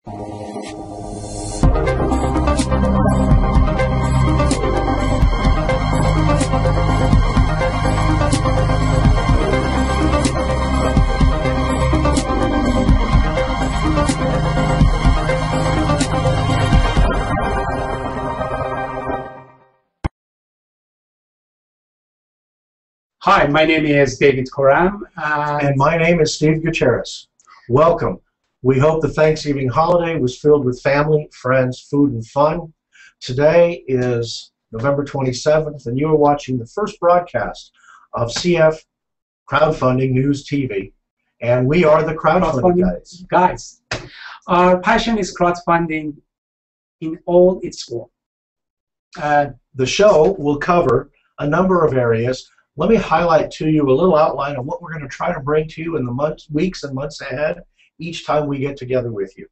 Hi, my name is David Coram. And my name is Steve Gutierrez. Welcome. We hope the Thanksgiving holiday was filled with family, friends, food, and fun. Today is November 27th, and you are watching the first broadcast of CF Crowdfunding News TV. And we are the Crowdfunding Guys. Our passion is crowdfunding in all its form. The show will cover a number of areas. Let me highlight to you a little outline of what we're going to try to bring to you in the weeks and months ahead each time we get together with you.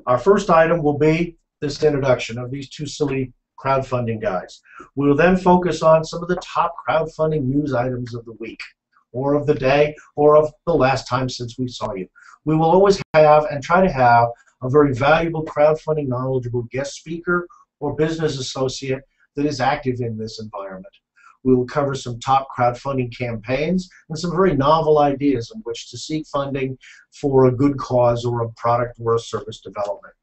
Our first item will be this introduction of these two silly crowdfunding guys. We will then focus on some of the top crowdfunding news items of the week, or of the day, or of the last time since we saw you. We will always have and try to have a very valuable crowdfunding knowledgeable guest speaker or business associate that is active in this environment. We will cover some top crowdfunding campaigns and some very novel ideas in which to seek funding for a good cause or a product or a service development.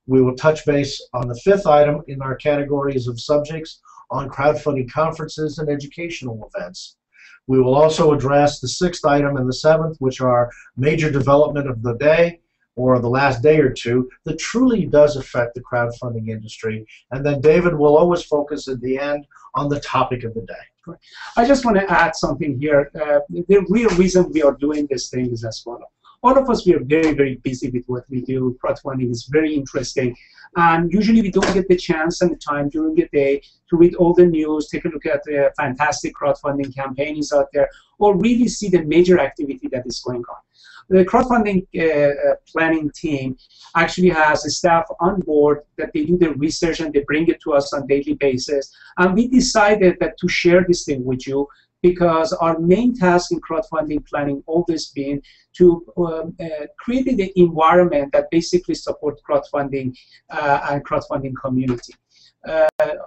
We will touch base on the fifth item in our categories of subjects on crowdfunding conferences and educational events. We will also address the sixth item and the seventh, which are major development of the day or the last day or two that truly does affect the crowdfunding industry. And then David will always focus at the end on the topic of the day. I just want to add something here. The real reason we are doing this thing is as follows. All of us, we are very, very busy with what we do. Crowdfunding is very interesting. And usually we don't get the chance and the time during the day to read all the news, take a look at the fantastic crowdfunding campaigns out there, or really see the major activity that is going on. The crowdfunding planning team actually has a staff on board that they do the research and they bring it to us on a daily basis. And we decided that to share this thing with you because our main task in crowdfunding planning always been to create the environment that basically supports crowdfunding and crowdfunding community.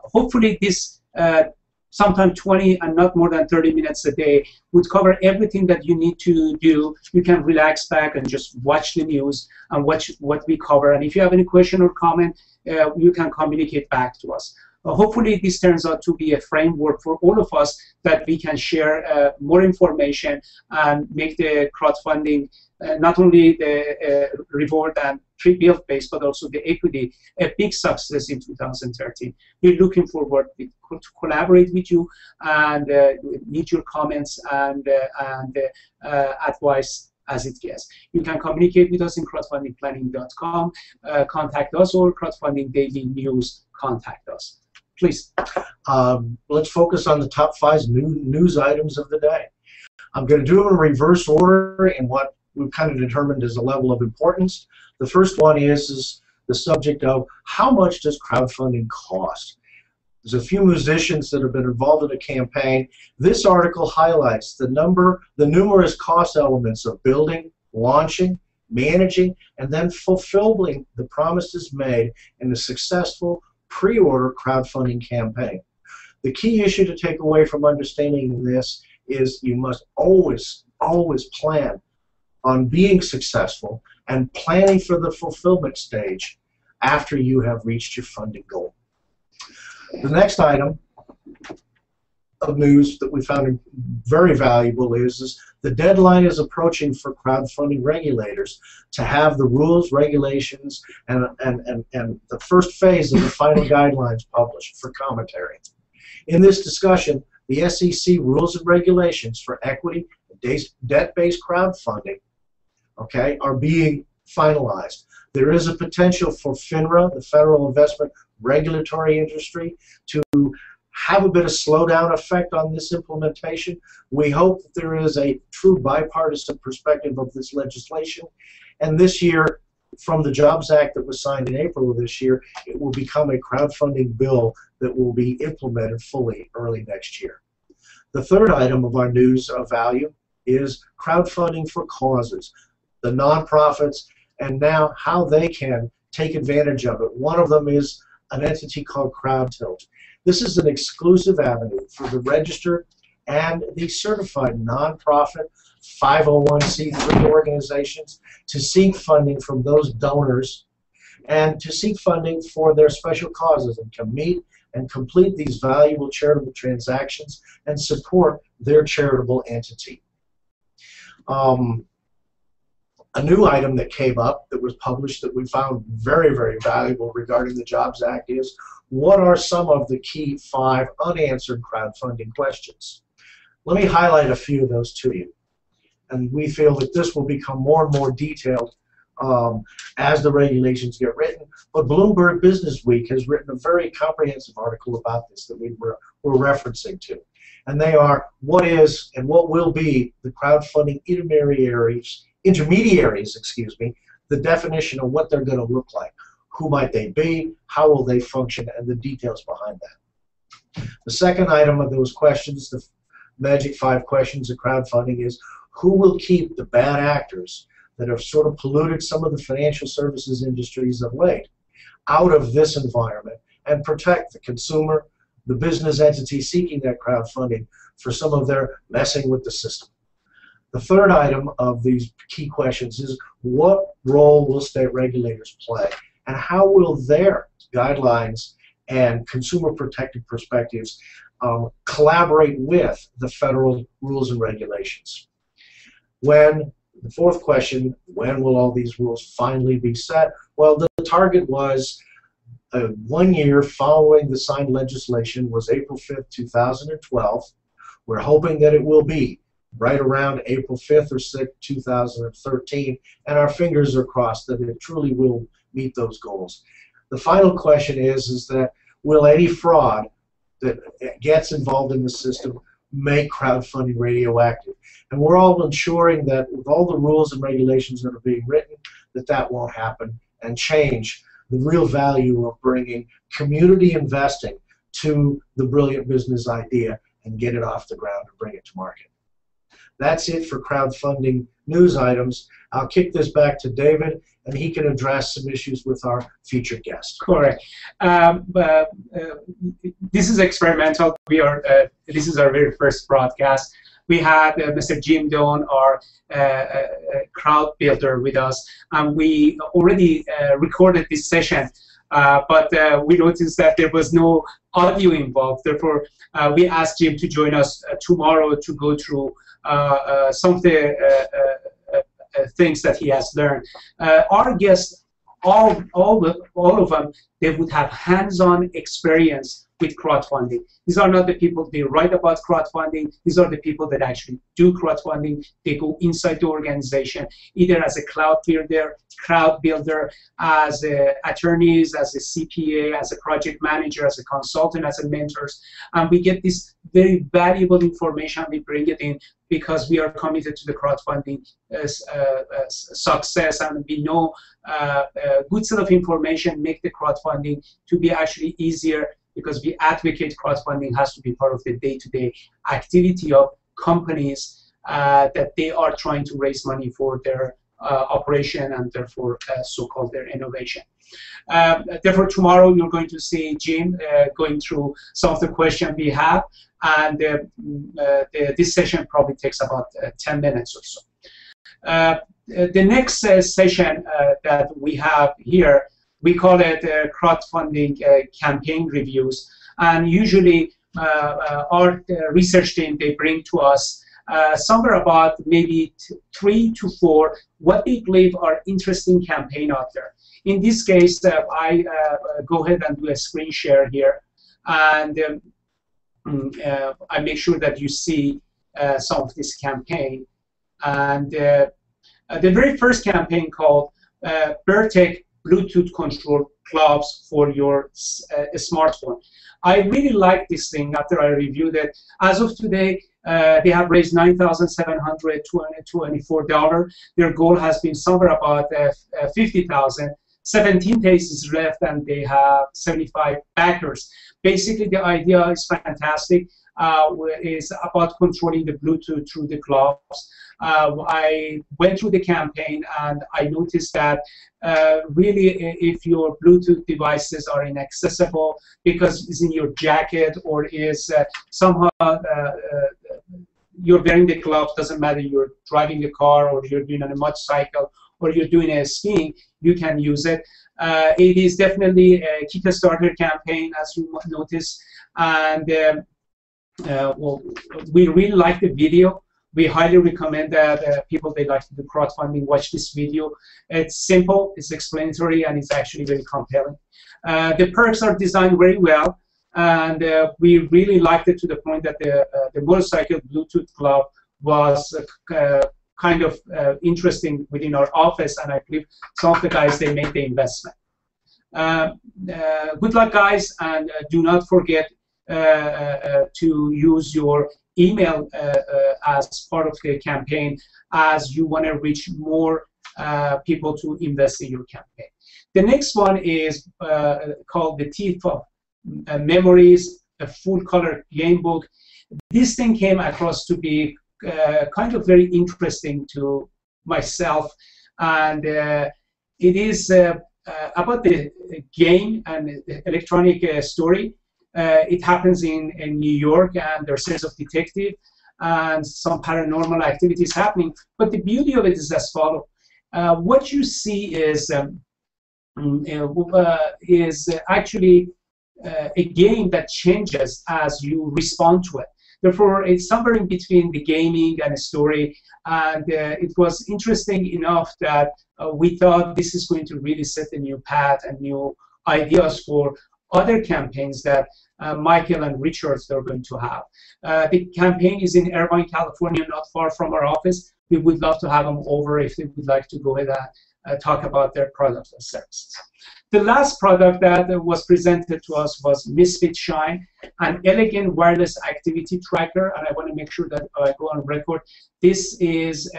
Hopefully this sometime 20 and not more than 30 minutes a day would cover everything that you need to do. You can relax back and just watch the news and watch what we cover. And if you have any question or comment, you can communicate back to us. Hopefully this turns out to be a framework for all of us that we can share more information and make the crowdfunding not only the reward and free bill based, but also the equity a big success in 2013. We're looking forward to collaborate with you and need your comments and advice as it gets. You can communicate with us in crowdfundingplanning.com, contact us, or Crowdfunding Daily News, contact us. Please. Let's focus on the top 5 news items of the day. I'm going to do them in reverse order in what we've kind of determined as a level of importance. The first one is the subject of how much does crowdfunding cost? There's a few musicians that have been involved in a campaign. This article highlights the numerous cost elements of building, launching, managing, and then fulfilling the promises made in a successful pre-order crowdfunding campaign. The key issue to take away from understanding this is you must always plan on being successful and planning for the fulfillment stage after you have reached your funding goal. The next item of news that we found very valuable is the deadline is approaching for crowdfunding regulators to have the rules, regulations, and the first phase of the final guidelines published for commentary. In this discussion, the SEC rules and regulations for equity and debt-based crowdfunding, okay, are being finalized. There is a potential for FINRA, the Federal Investment Regulatory Industry, to have a bit of slowdown effect on this implementation. We hope that there is a true bipartisan perspective of this legislation, and this year, from the Jobs Act that was signed in April of this year, it will become a crowdfunding bill that will be implemented fully early next year. The third item of our news of value is crowdfunding for causes, the nonprofits, and now how they can take advantage of it. One of them is an entity called CrowdTilt. This is an exclusive avenue for the registered and the certified nonprofit 501c3 organizations to seek funding from those donors and to seek funding for their special causes and to meet and complete these valuable charitable transactions and support their charitable entity. A new item that came up that was published that we found very, very valuable regarding the Jobs Act is, what are some of the key 5 unanswered crowdfunding questions? Let me highlight a few of those to you. And we feel that this will become more and more detailed as the regulations get written. But Bloomberg Business Week has written a very comprehensive article about this that we're referencing to. And they are, what is and what will be the crowdfunding intermediaries, the definition of what they're going to look like. Who might they be? How will they function? And the details behind that. The second item of those questions, the magic 5 questions of crowdfunding, is who will keep the bad actors that have sort of polluted some of the financial services industries of late out of this environment and protect the consumer, the business entity seeking that crowdfunding for some of their messing with the system. The third item of these key questions is, what role will state regulators play, and how will their guidelines and consumer protective perspectives collaborate with the federal rules and regulations? The fourth question, when will all these rules finally be set? Well, the target was 1 year following the signed legislation was April 5th, 2012. We're hoping that it will be right around April 5th or 6th, 2013, and our fingers are crossed that it truly will meet those goals. The final question is that will any fraud that gets involved in the system make crowdfunding radioactive? And we're all ensuring that with all the rules and regulations that are being written, that won't happen and change the real value of bringing community investing to the brilliant business idea and get it off the ground and bring it to market. That's it for crowdfunding news items. I'll kick this back to David, and he can address some issues with our featured guest. Correct. This is experimental. This is our very first broadcast. We had Mr. Jim Doan, our crowd builder, with us, and we already recorded this session. But we noticed that there was no audio involved. Therefore, we asked Jim to join us tomorrow to go through some of the things that he has learned. Our guests, all of them, they would have hands-on experience with crowdfunding. These are not the people they write about crowdfunding. These are the people that actually do crowdfunding. They go inside the organization, either as a crowd builder, as attorneys, as a CPA, as a project manager, as a consultant, as a mentors. And we get this very valuable information. We bring it in because we are committed to the crowdfunding success, and we know a good set of information make the crowdfunding to be actually easier, because we advocate crowdfunding has to be part of the day-to-day activity of companies that they are trying to raise money for their operation and therefore so-called their innovation. Therefore, tomorrow you're going to see Jim going through some of the questions we have, and this session probably takes about 10 minutes or so. The next session that we have here, we call it crowdfunding campaign reviews, and usually our research team, they bring to us somewhere about maybe 3 to 4 what they believe are interesting campaign out there. In this case, I go ahead and do a screen share here, and I make sure that you see some of this campaign. And the very first campaign called Bertec Bluetooth control clubs for your smartphone. I really like this thing after I reviewed it. As of today, they have raised $9,724. Their goal has been somewhere about $50,000. 17 days is left, and they have 75 backers. Basically, the idea is fantastic. is about controlling the Bluetooth through the gloves. I went through the campaign and I noticed that really if your Bluetooth devices are inaccessible because it's in your jacket or is somehow you're wearing the glove, doesn't matter you're driving the car or you're doing on a motorcycle or you're doing a skiing, you can use it. It is definitely a Kickstarter campaign, as you notice, and well, we really like the video. We highly recommend that people they like to do crowdfunding watch this video. It's simple, it's explanatory, and it's actually very compelling. The perks are designed very well, and we really liked it to the point that the motorcycle Bluetooth glove was kind of interesting within our office, and I believe some of the guys, they made the investment. Good luck, guys, and do not forget to use your email as part of the campaign, as you want to reach more people to invest in your campaign. The next one is called the Thief of Memories, a full-color game book. This thing came across to be kind of very interesting to myself, and it is about the game and electronic story. It happens in New York, and there's a sense of detective and some paranormal activities happening. But the beauty of it is as follows. What you see is actually a game that changes as you respond to it. Therefore, it's somewhere in between the gaming and a story. And it was interesting enough that we thought this is going to really set a new path and new ideas for other campaigns that Michael and Richard are going to have. The campaign is in Irvine, California, not far from our office. We would love to have them over if they would like to go ahead and talk about their products and services. The last product that was presented to us was Misfit Shine, an elegant wireless activity tracker, and I want to make sure that I go on record. This is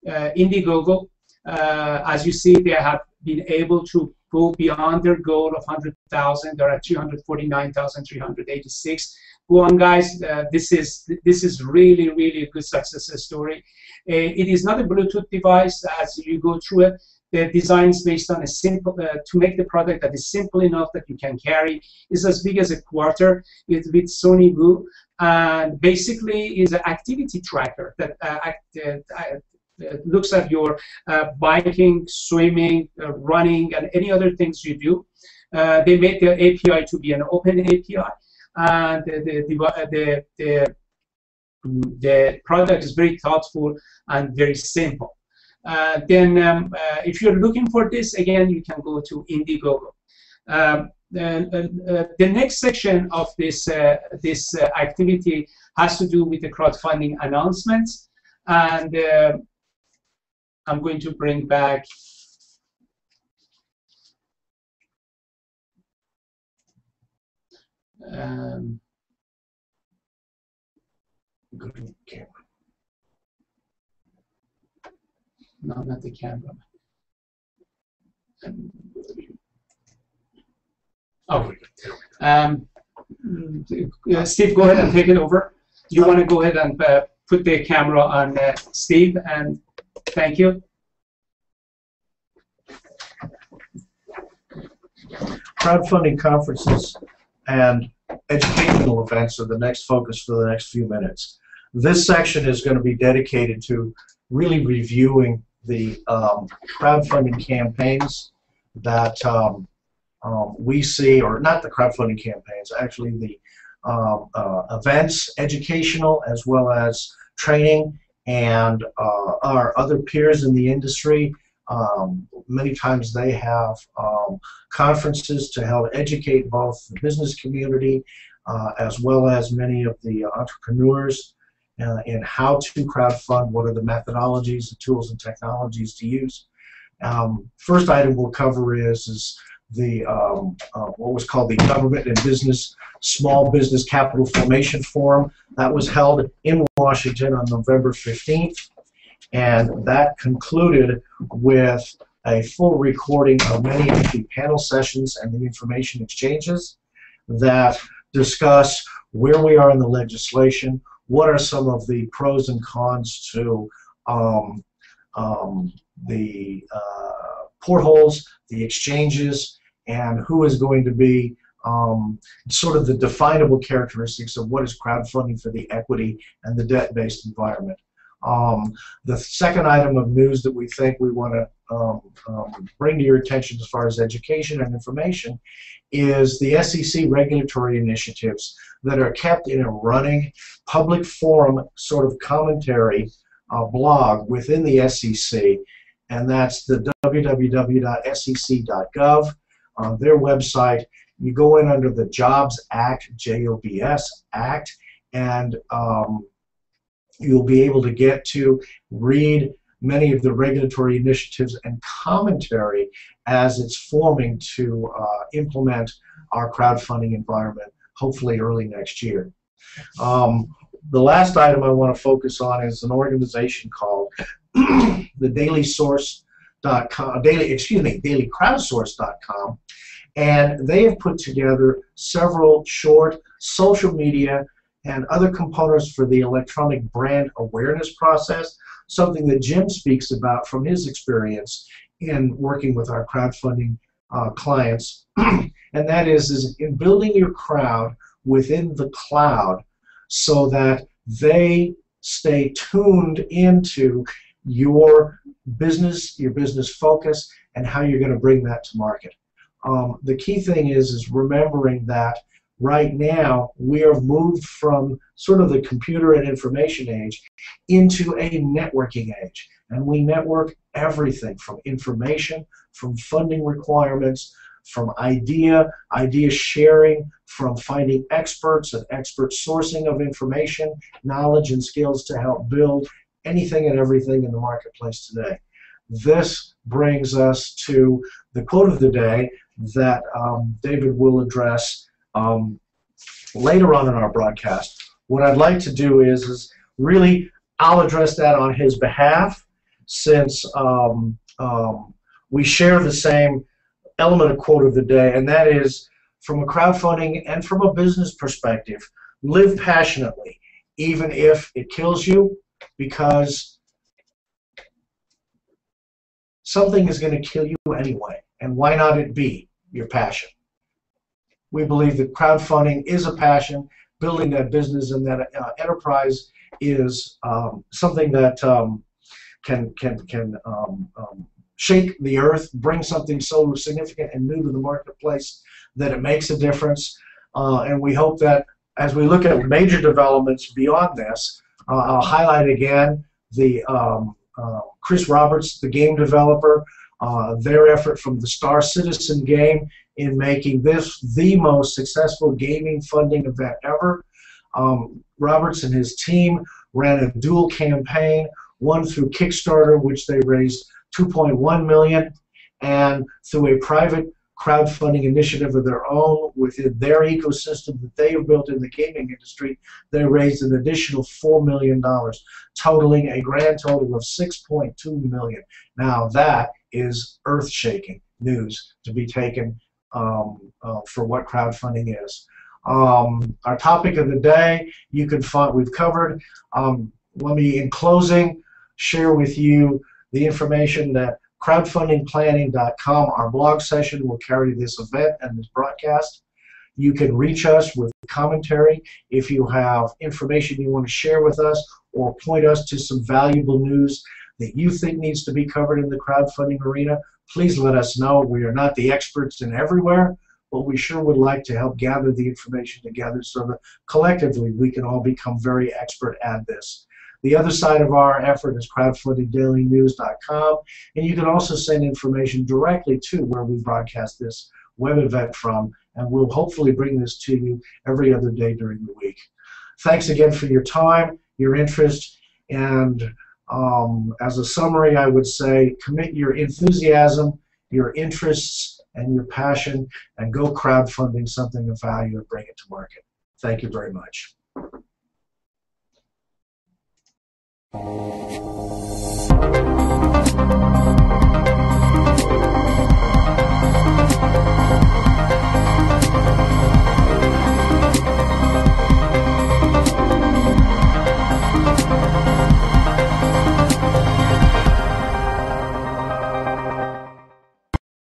Indiegogo. As you see, they have been able to go beyond their goal of 100,000. They're at 349,386. Go on, guys. This is really, really a good success story. It is not a Bluetooth device. As you go through it, the design is based on a simple to make the product that is simple enough that you can carry. It's as big as a quarter. It's with Sony Blue, and basically is an activity tracker that looks at your biking, swimming, running, and any other things you do. They made the API to be an open API, and the product is very thoughtful and very simple. Then, if you're looking for this, again, you can go to Indiegogo. The next section of this activity has to do with the crowdfunding announcements, and I'm going to bring back no, not the camera. Oh, Steve, go ahead and take it over. You want to go ahead and put the camera on Steve, and thank you. Crowdfunding conferences and educational events are the next focus for the next few minutes. This section is going to be dedicated to really reviewing the crowdfunding campaigns that we see, or not the crowdfunding campaigns, actually the events, educational as well as training, and our other peers in the industry. Many times they have conferences to help educate both the business community as well as many of the entrepreneurs in how to crowdfund, what are the methodologies, the tools and technologies to use. First item we'll cover is the what was called the Government and Business Small Business Capital Formation Forum. That was held in Washington on November 15th, and that concluded with a full recording of many of the panel sessions and the information exchanges that discuss where we are in the legislation, what are some of the pros and cons to the portholes, the exchanges, and who is going to be sort of the definable characteristics of what is crowdfunding for the equity and the debt-based environment. The second item of news that we think we want to bring to your attention as far as education and information is the SEC regulatory initiatives that are kept in a running public forum sort of commentary blog within the SEC, and that's the www.sec.gov. Their website. You go in under the Jobs Act, J-O-B-S Act, and you'll be able to get to read many of the regulatory initiatives and commentary as it's forming to implement our crowdfunding environment, hopefully early next year. The last item I want to focus on is an organization called the dailycrowdsource.com, and they have put together several short social media and other components for the electronic brand awareness process, something that Jim speaks about from his experience in working with our crowdfunding clients, and that is in building your crowd within the cloud so that they stay tuned into your business focus, and how you're going to bring that to market. The key thing is remembering that right now we have moved from sort of the computer and information age into a networking age, and we network everything from information, from funding requirements, from idea sharing, from finding experts and expert sourcing of information, knowledge and skills to help build anything and everything in the marketplace today. This brings us to the quote of the day that David will address later on in our broadcast. What I'd like to do is really, I'll address that on his behalf, since we share the same element of quote of the day, and that is, from a crowdfunding and from a business perspective, live passionately, even if it kills you, because something is going to kill you anyway, and why not it be your passion? We believe that crowdfunding is a passion. Building that business and that enterprise is something that can shake the earth, bring something so significant and new to the marketplace that it makes a difference. And we hope that as we look at major developments beyond this, I'll highlight again the Chris Roberts, the game developer, their effort from the Star Citizen game in making this the most successful gaming funding event ever. Roberts and his team ran a dual campaign, one through Kickstarter, which they raised $2.1 million, and through a private crowdfunding initiative of their own within their ecosystem that they have built in the gaming industry, they raised an additional $4 million, totaling a grand total of $6.2 million. Now that is earth-shaking news to be taken for what crowdfunding is. Our topic of the day, you can find, we've covered. Let me, in closing, share with you the information that crowdfundingplanning.com, our blog session, will carry this event and this broadcast. You can reach us with commentary if you have information you want to share with us, or point us to some valuable news that you think needs to be covered in the crowdfunding arena. Please let us know. We are not the experts in everywhere, but we sure would like to help gather the information together so that collectively we can all become very expert at this. The other side of our effort is crowdfundingdailynews.com, and you can also send information directly to where we broadcast this web event from, and we'll hopefully bring this to you every other day during the week. Thanks again for your time, your interest, and as a summary, I would say commit your enthusiasm, your interests, and your passion, and go crowdfunding something of value and bring it to market. Thank you very much.